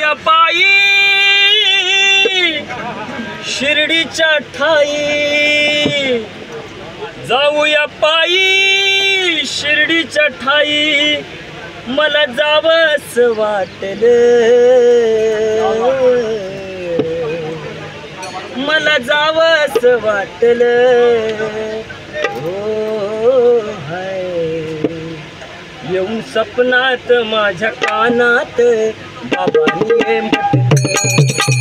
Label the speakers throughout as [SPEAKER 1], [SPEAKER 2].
[SPEAKER 1] जाऊया पायी शिर्डीच्या ठाई, जाऊया पायी शिर्डीच्या ठाई, मला जावंस वाटलं, मला जावंस वाटलं हो हाय। येऊन सपनात माझ्या कानात बाबांनी ये म्हटलं,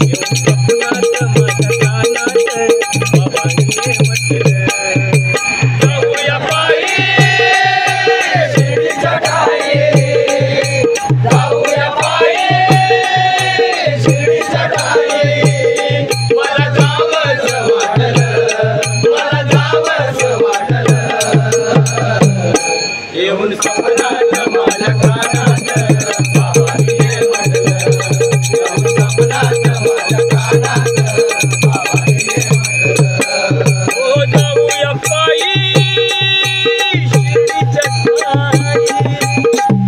[SPEAKER 1] येऊन सपनात माझ्या कानात बाबांनी ये म्हटलं, जाऊया पायी शिर्डीच्या ठाई, जाऊया पायी शिर्डीच्या ठाई, मला जावंस वाटलं, मला जावंस वाटलं, येऊन सपनात माझ्या कानात बाबांनी ये म्हटलं, येऊन सपनात माझ्या कानात बाबांनी ये म्हटलं, ओ जाऊया पायी शिर्डीच्या ठाई,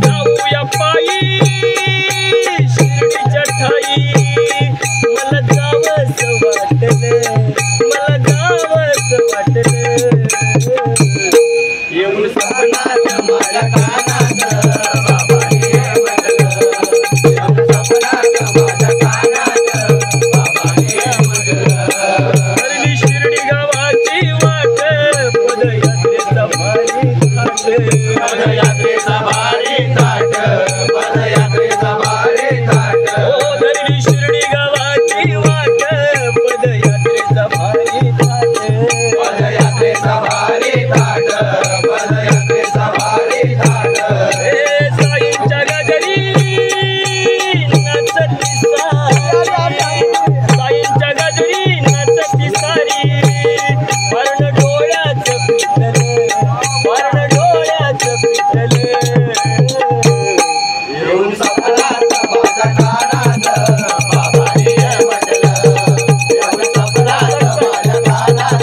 [SPEAKER 1] जाऊया पायी शिर्डीच्या ठाई, मला जावंस वाटलं, मला जावंस वाटलं, येऊन सपनात माझ्या कानात बाबांनी ये म्हटलं, येऊन सपनात माझ्या कानात बाबांनी ये म्हटलं, हरली शिर्डी गावाची वाट, पदयात्रेचा भारी थाट, पदयात्रेचा भारी थाट, पदयात्रेचा भारी थाट, ओ धरली शिर्डी गावाची वाट, पदयात्रेचा भारी थाट, पदयात्रेचा भारी थाट, पदयात्रेचा भारी थाट, ए साईंच्या गजरी नाचती सारी, साईंच्या गजरी नाचती सारी, वर्ण डोळ्याचं पिटलं, वर्ण डोळ्याचं पिटलं, येऊन सपनात माझ्या कानात बाबांनी ये म्हटलं, येऊन सपनात माझ्या कानात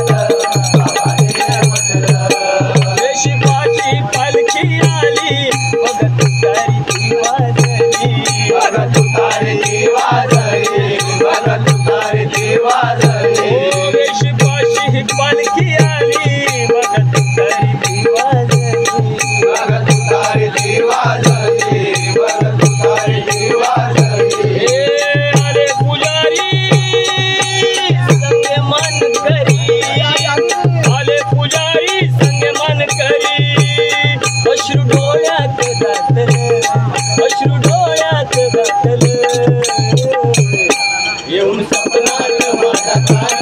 [SPEAKER 1] बाबांनी ये म्हटलं, देशिकाची पालखी आली, बघ तुतारी ती वाजली, बघ तुतारी ती वाजली, बघ तुतारी ती वाजली, ओ देशिकाची पालखी आली, बघ तुतारी ती वाजली, बघ तुतारी ती वाजली, बघ तुतारी ती वाजली, ए आले पुजारी संगे मन करी, आले पुजारी संगे मन करी, अश्रू डोळ्यात घातलं, अश्रू डोळ्यात घातलं, येऊन सपनात माझ्या